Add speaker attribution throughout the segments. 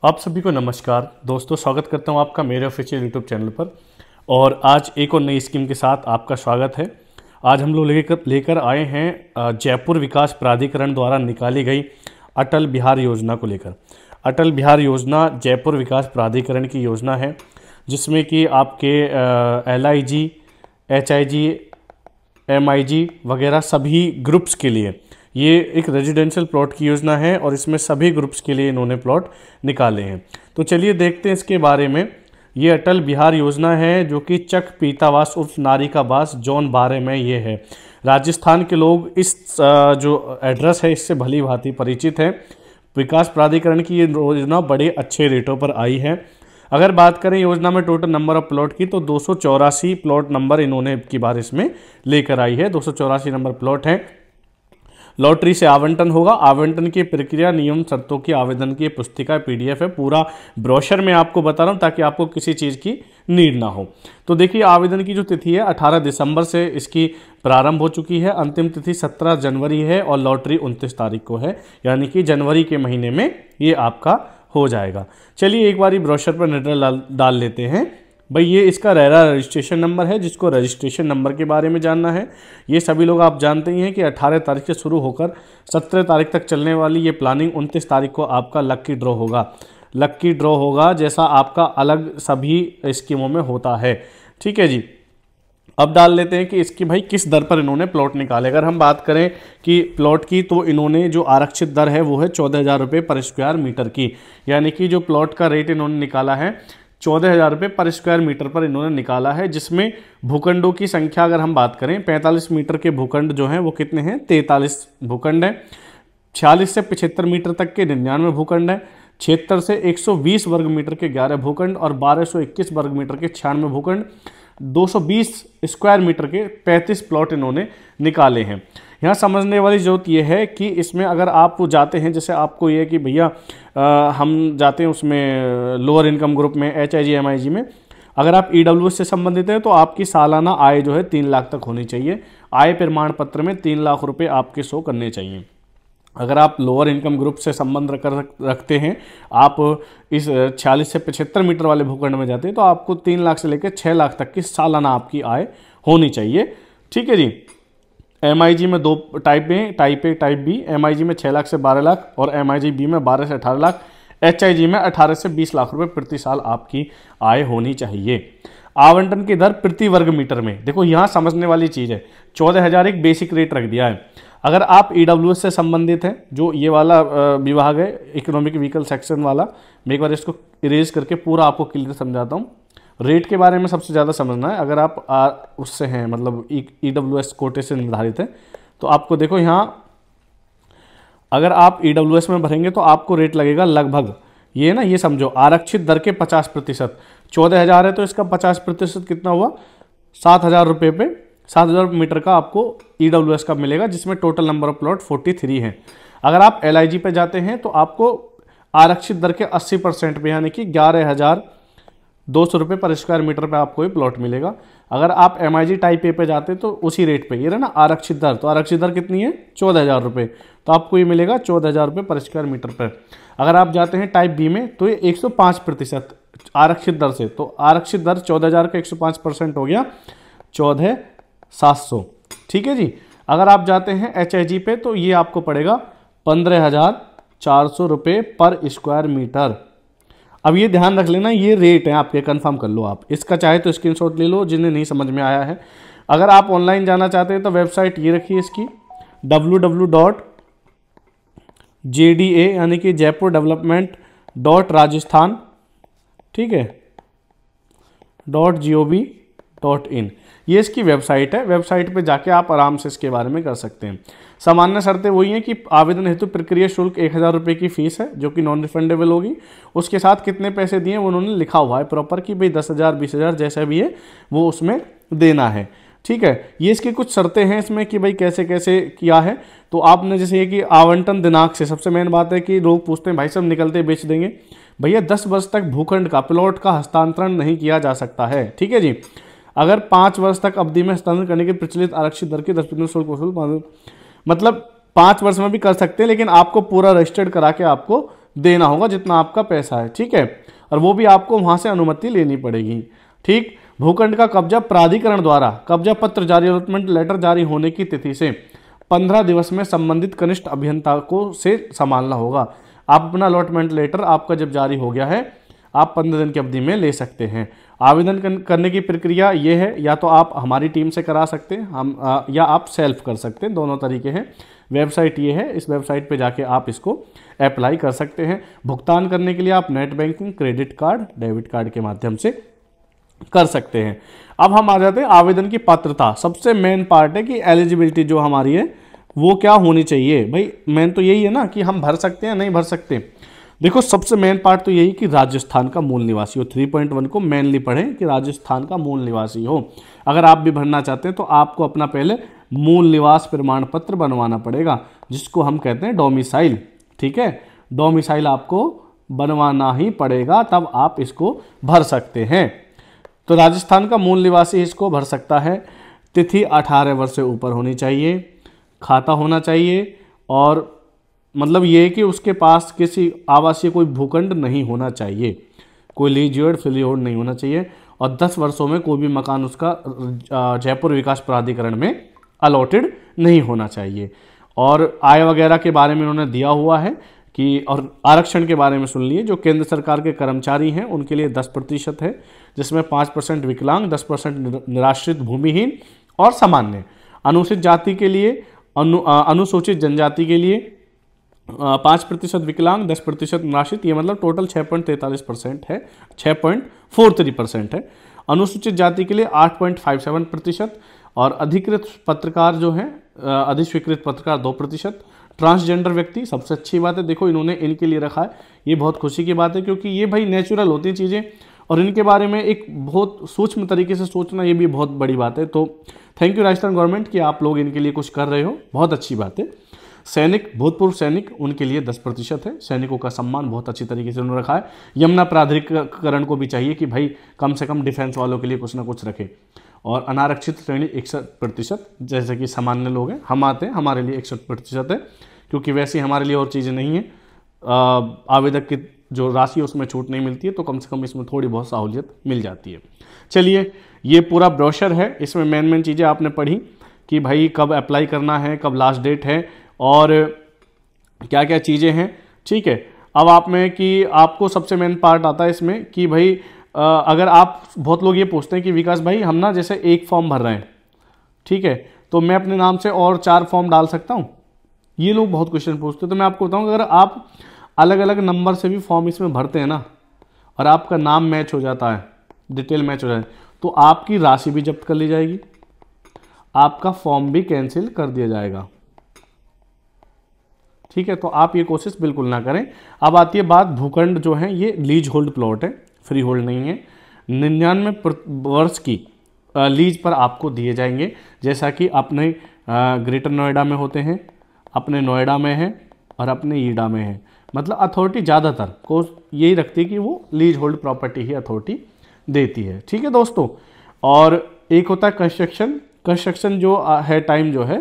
Speaker 1: आप सभी को नमस्कार दोस्तों, स्वागत करता हूं आपका मेरे ऑफिशियल यूट्यूब चैनल पर। और आज एक और नई स्कीम के साथ आपका स्वागत है। आज हम लोग लेकर आए हैं जयपुर विकास प्राधिकरण द्वारा निकाली गई अटल बिहार योजना को लेकर। अटल बिहार योजना जयपुर विकास प्राधिकरण की योजना है, जिसमें कि आपके LIG, HIG, MIG वगैरह सभी ग्रुप्स के लिए ये एक रेजिडेंशियल प्लॉट की योजना है और इसमें सभी ग्रुप्स के लिए इन्होंने प्लॉट निकाले हैं। तो चलिए देखते हैं इसके बारे में। ये अटल बिहार योजना है जो कि चक पीतावास उर्फ नारिकाबास जोन 12 में ये है। राजस्थान के लोग इस जो एड्रेस है इससे भली भांति परिचित है। विकास प्राधिकरण की ये योजना बड़े अच्छे रेटों पर आई है। अगर बात करें योजना में टोटल नंबर ऑफ प्लॉट की तो 284 प्लॉट नंबर इन्होंने की बार इसमें लेकर आई है। 284 नंबर प्लॉट है। लॉटरी से आवंटन होगा। आवंटन की प्रक्रिया, नियम शर्तों की, आवेदन की पुस्तिका PDF है। पूरा ब्रोशर में आपको बता रहा हूँ ताकि आपको किसी चीज़ की नीड ना हो। तो देखिए, आवेदन की जो तिथि है 18 दिसंबर से इसकी प्रारंभ हो चुकी है। अंतिम तिथि 17 जनवरी है और लॉटरी 29 तारीख को है, यानी कि जनवरी के महीने में ये आपका हो जाएगा। चलिए एक बारी ब्रोशर पर नजर डाल लेते हैं। भाई ये इसका रेरा रजिस्ट्रेशन नंबर है। जिसको रजिस्ट्रेशन नंबर के बारे में जानना है, ये सभी लोग आप जानते ही हैं कि 18 तारीख से शुरू होकर 17 तारीख तक चलने वाली ये प्लानिंग 29 तारीख को आपका लक्की ड्रॉ होगा। लक्की ड्रॉ होगा जैसा आपका अलग सभी स्कीमों में होता है। ठीक है जी। अब डाल लेते हैं कि इसकी भाई किस दर पर इन्होंने प्लॉट निकाले। अगर हम बात करें कि प्लॉट की, तो इन्होंने जो आरक्षित दर है वो है 14,000 रुपये पर स्क्वायर मीटर की, यानी कि जो प्लॉट का रेट इन्होंने निकाला है 14,000 रुपये पर स्क्वायर मीटर पर इन्होंने निकाला है। जिसमें भूखंडों की संख्या अगर हम बात करें, 45 मीटर के भूखंड जो हैं वो कितने हैं, 43 भूखंड हैं। 46 से 75 मीटर तक के 99 भूखंड हैं। 76 से 120 वर्ग मीटर के 11 भूखंड और 1221 वर्ग मीटर के 96 भूखंड। 220 स्क्वायर मीटर के 35 प्लॉट इन्होंने निकाले हैं। यहाँ समझने वाली जरूरत यह है कि इसमें अगर आप जाते हैं, जैसे आपको ये है कि भैया हम जाते हैं उसमें लोअर इनकम ग्रुप में HIG MIG में, अगर आप EWS से संबंधित हैं तो आपकी सालाना आय जो है 3 लाख तक होनी चाहिए। आय प्रमाण पत्र में 3 लाख रुपए आपके शो करने चाहिए। अगर आप लोअर इनकम ग्रुप से संबंध रखते हैं, आप इस 46 से 75 मीटर वाले भूखंड में जाते हैं, तो आपको 3 लाख से लेकर 6 लाख तक की सालाना आपकी आय होनी चाहिए। ठीक है जी। MIG में 2 टाइप हैं, type A type B। MIG में 6 लाख से 12 लाख और MIG B में 12 से 18 लाख। HIG में 18 से 20 लाख रुपए प्रति साल आपकी आय होनी चाहिए। आवंटन की दर प्रति वर्ग मीटर में, देखो यहाँ समझने वाली चीज़ है। 14,000 एक बेसिक रेट रख दिया है। अगर आप EWS से संबंधित हैं, जो ये वाला विभाग है इकोनॉमिक व्हीकल सेक्शन वाला, मैं एक बार इसको इरेज करके पूरा आपको क्लियर समझाता हूँ। रेट के बारे में सबसे ज़्यादा समझना है। अगर आप उससे हैं, मतलब EWS कोटे से निर्धारित है, तो आपको देखो यहाँ अगर आप EWS में भरेंगे तो आपको रेट लगेगा लगभग, ये ना, ये समझो आरक्षित दर के 50%। 14,000 है तो इसका 50% कितना हुआ, 7,000 रुपये पे 7,000 मीटर का आपको EWS का मिलेगा, जिसमें टोटल नंबर ऑफ प्लॉट 43 हैं। अगर आप LIG पे जाते हैं तो आपको आरक्षित दर के 80% पे, यानी कि 11,200 रुपये पर स्क्वायर मीटर पे आपको ये प्लॉट मिलेगा। अगर आप MIG टाइप A पे जाते हैं तो उसी रेट पे, ये रहा ना आरक्षित दर, तो आरक्षित दर कितनी है, 14,000 रुपये, तो आपको ये मिलेगा 14,000 रुपये पर स्क्वायर मीटर पर। अगर आप जाते हैं टाइप B में तो ये 105% आरक्षित दर से, तो आरक्षित दर 14,000 का 105% हो गया 14,700। ठीक है जी। अगर आप जाते हैं HIG पे तो ये आपको पड़ेगा 15,400 रुपये पर स्क्वायर मीटर। अब ये ध्यान रख लेना, ये रेट है आपके, कंफर्म कर लो आप। इसका चाहे तो स्क्रीनशॉट ले लो जिन्हें नहीं समझ में आया है। अगर आप ऑनलाइन जाना चाहते हैं तो वेबसाइट ये रखिए इसकी, www.JDA यानी कि जयपुर डेवलपमेंट .राजस्थान, ठीक है, .gov.in, ये इसकी वेबसाइट है। वेबसाइट पे जाके आप आराम से इसके बारे में कर सकते हैं। सामान्य शर्तें वही हैं कि आवेदन हेतु प्रक्रिया शुल्क 1,000 रुपये की फीस है, जो कि नॉन रिफंडेबल होगी। उसके साथ कितने पैसे दिए वो उन्होंने लिखा हुआ है प्रॉपर कि भाई 10,000 20,000 जैसा भी है वो उसमें देना है। ठीक है। ये इसकी कुछ शर्तें हैं इसमें कि भाई कैसे कैसे किया है। तो आपने जैसे ये कि आवंटन दिनांक से, सबसे मेन बात है कि लोग पूछते हैं भाई सब निकलते बेच देंगे। भैया 10 वर्ष तक भूखंड का, प्लॉट का हस्तांतरण नहीं किया जा सकता है। ठीक है जी। अगर 5 वर्ष तक अवधि में हस्तांतरण करने की प्रचलित आरक्षित दर की 10% शुल्क वसूल, मतलब 5 वर्ष में भी कर सकते हैं, लेकिन आपको पूरा रजिस्टर्ड करा के आपको देना होगा जितना आपका पैसा है, ठीक है। और वो भी आपको वहाँ से अनुमति लेनी पड़ेगी, ठीक। भूखंड का कब्जा प्राधिकरण द्वारा कब्जा पत्र जारी, अलॉटमेंट लेटर जारी होने की तिथि से 15 दिवस में संबंधित कनिष्ठ अभियंता को से संभालना होगा। आप अपना अलॉटमेंट लेटर आपका जब जारी हो गया है, आप 15 दिन की अवधि में ले सकते हैं। आवेदन करने की प्रक्रिया ये है, या तो आप हमारी टीम से करा सकते हैं, या आप सेल्फ कर सकते हैं, दोनों तरीके हैं। वेबसाइट ये है, इस वेबसाइट पे जाके आप इसको अप्लाई कर सकते हैं। भुगतान करने के लिए आप net banking, credit card, debit card के माध्यम से कर सकते हैं। अब हम आ जाते हैं आवेदन की पात्रता। सबसे मेन पार्ट है कि एलिजिबिलिटी जो हमारी है वो क्या होनी चाहिए। भाई मेन तो यही है ना कि हम भर सकते हैं नहीं भर सकते। देखो सबसे मेन पार्ट तो यही कि राजस्थान का मूल निवासी हो। 3.1 को मेनली पढ़ें कि राजस्थान का मूल निवासी हो। अगर आप भी भरना चाहते हैं तो आपको अपना पहले मूल निवास प्रमाण पत्र बनवाना पड़ेगा, जिसको हम कहते हैं डोमिसाइल, ठीक है। डोमिसाइल आपको बनवाना ही पड़ेगा, तब आप इसको भर सकते हैं। तो राजस्थान का मूल निवासी इसको भर सकता है। तिथि 18 वर्ष से ऊपर होनी चाहिए, खाता होना चाहिए, और मतलब ये कि उसके पास किसी आवासीय कोई भूखंड नहीं होना चाहिए, कोई लीज फ्रीहोल्ड नहीं होना चाहिए, और 10 वर्षों में कोई भी मकान उसका जयपुर विकास प्राधिकरण में अलॉटेड नहीं होना चाहिए। और आय वगैरह के बारे में उन्होंने दिया हुआ है कि, और आरक्षण के बारे में सुन लिए, जो केंद्र सरकार के कर्मचारी हैं उनके लिए 10% है, जिसमें 5% विकलांग, 10% निराश्रित, भूमिहीन और सामान्य। अनुसूचित जाति के लिए, अनुसूचित जनजाति के लिए 5% विकलांग, 10% निराश्रित, ये मतलब टोटल 6.43% है, 6.43% है। अनुसूचित जाति के लिए 8.57%, और अधिकृत पत्रकार जो है, अधिस्वीकृत पत्रकार 2%। ट्रांसजेंडर व्यक्ति सबसे अच्छी बात है, देखो इन्होंने इनके लिए रखा है, ये बहुत खुशी की बात है, क्योंकि ये भाई नेचुरल होती चीज़ें, और इनके बारे में एक बहुत सूक्ष्म तरीके से सोचना ये भी बहुत बड़ी बात है। तो थैंक यू राजस्थान गवर्नमेंट कि आप लोग इनके लिए कुछ कर रहे हो, बहुत अच्छी बात है। सैनिक, भूतपूर्व सैनिक, उनके लिए 10% है। सैनिकों का सम्मान बहुत अच्छी तरीके से उन्होंने रखा है। यमुना प्राधिकरण को भी चाहिए कि भाई कम से कम डिफेंस वालों के लिए कुछ ना कुछ रखे। और अनारक्षित श्रेणी 61%, जैसे कि सामान्य लोग हैं, हम आते हैं, हमारे लिए 61% है, क्योंकि वैसे हमारे लिए और चीज़ें नहीं हैं। आवेदक की जो राशि है उसमें छूट नहीं मिलती है, तो कम से कम इसमें थोड़ी बहुत सहूलियत मिल जाती है। चलिए, ये पूरा ब्रोशर है, इसमें मेन चीज़ें आपने पढ़ी कि भाई कब अप्लाई करना है, कब लास्ट डेट है, और क्या क्या चीज़ें हैं, ठीक है। अब आप में कि आपको सबसे मेन पार्ट आता है इसमें कि भाई अगर आप, बहुत लोग ये पूछते हैं कि विकास भाई हम ना जैसे एक फॉर्म भर रहे हैं, ठीक है, तो मैं अपने नाम से और 4 फॉर्म डाल सकता हूँ? ये लोग बहुत क्वेश्चन पूछते हैं। तो मैं आपको बताऊँ, अगर आप अलग अलग नंबर से भी फॉर्म इसमें भरते हैं ना, और आपका नाम मैच हो जाता है, डिटेल मैच हो जाए, तो आपकी राशि भी जब्त कर ली जाएगी, आपका फॉर्म भी कैंसिल कर दिया जाएगा, ठीक है। तो आप ये कोशिश बिल्कुल ना करें। अब आती है बात, भूखंड जो है ये लीज होल्ड प्लॉट है, फ्री होल्ड नहीं है। 99 वर्ष की लीज पर आपको दिए जाएंगे, जैसा कि अपने ग्रेटर नोएडा में होते हैं, अपने नोएडा में है, और अपने ईडा में है। मतलब अथॉरिटी ज़्यादातर को यही रखती है कि वो लीज होल्ड प्रॉपर्टी ही अथॉरिटी देती है, ठीक है दोस्तों। और एक होता है कंस्ट्रक्शन। कंस्ट्रक्शन जो है, टाइम जो है,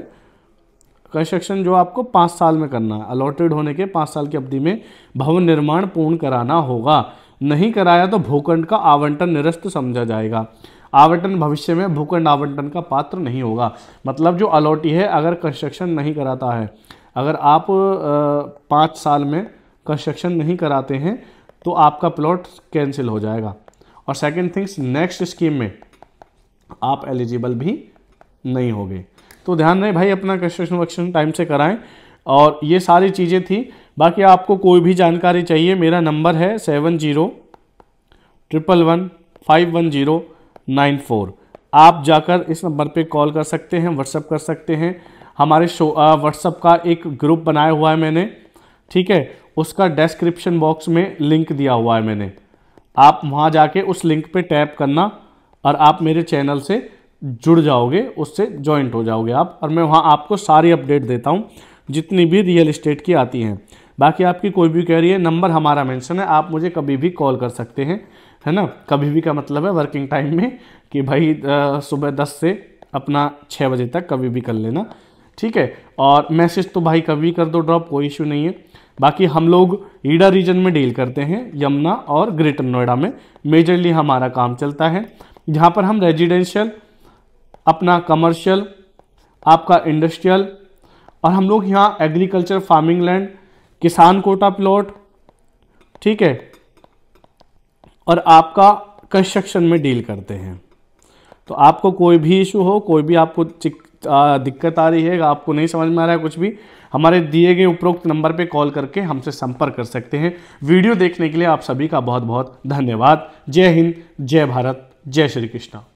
Speaker 1: कंस्ट्रक्शन जो आपको 5 साल में करना है, अलॉटेड होने के 5 साल की अवधि में भवन निर्माण पूर्ण कराना होगा। नहीं कराया तो भूखंड का आवंटन निरस्त समझा जाएगा। आवंटन भविष्य में भूखंड आवंटन का पात्र नहीं होगा। मतलब जो अलॉटी है, अगर कंस्ट्रक्शन नहीं कराता है, अगर आप 5 साल में कंस्ट्रक्शन नहीं कराते हैं तो आपका प्लॉट कैंसिल हो जाएगा। और सेकंड थिंग्स, नेक्स्ट स्कीम में आप एलिजिबल भी नहीं होंगे। तो ध्यान रहे भाई, अपना कंस्ट्रक्शन वक्शन टाइम से कराएं। और ये सारी चीज़ें थी। बाकी आपको कोई भी जानकारी चाहिए, मेरा नंबर है 7011151094। आप जाकर इस नंबर पे कॉल कर सकते हैं, व्हाट्सअप कर सकते हैं। हमारे व्हाट्सअप का एक ग्रुप बनाया हुआ है मैंने, ठीक है, उसका डिस्क्रिप्शन बॉक्स में लिंक दिया हुआ है मैंने। आप वहाँ जाके उस लिंक पे टैप करना और आप मेरे चैनल से जुड़ जाओगे, उससे ज्वाइंट हो जाओगे आप। और मैं वहाँ आपको सारी अपडेट देता हूँ जितनी भी रियल एस्टेट की आती हैं। बाकी आपकी कोई भी क्वेरी है, नंबर हमारा मेंशन है, आप मुझे कभी भी कॉल कर सकते हैं, है ना। कभी भी का मतलब है वर्किंग टाइम में, कि भाई सुबह 10 से अपना 6 बजे तक कभी भी कर लेना, ठीक है। और मैसेज तो भाई कभी कर दो ड्रॉप, कोई इशू नहीं है। बाकी हम लोग ईडा रीजन में डील करते हैं, यमुना और ग्रेटर नोएडा में मेजरली हमारा काम चलता है, जहाँ पर हम रेजिडेंशियल, अपना कमर्शियल, आपका इंडस्ट्रियल, और हम लोग यहाँ एग्रीकल्चर, फार्मिंग लैंड, किसान कोटा प्लॉट, ठीक है, और आपका कंस्ट्रक्शन में डील करते हैं। तो आपको कोई भी इशू हो, कोई भी आपको दिक्कत आ रही है, आपको नहीं समझ में आ रहा है कुछ भी, हमारे दिए गए उपरोक्त नंबर पे कॉल करके हमसे संपर्क कर सकते हैं। वीडियो देखने के लिए आप सभी का बहुत बहुत धन्यवाद। जय हिंद, जय भारत, जय श्री कृष्णा।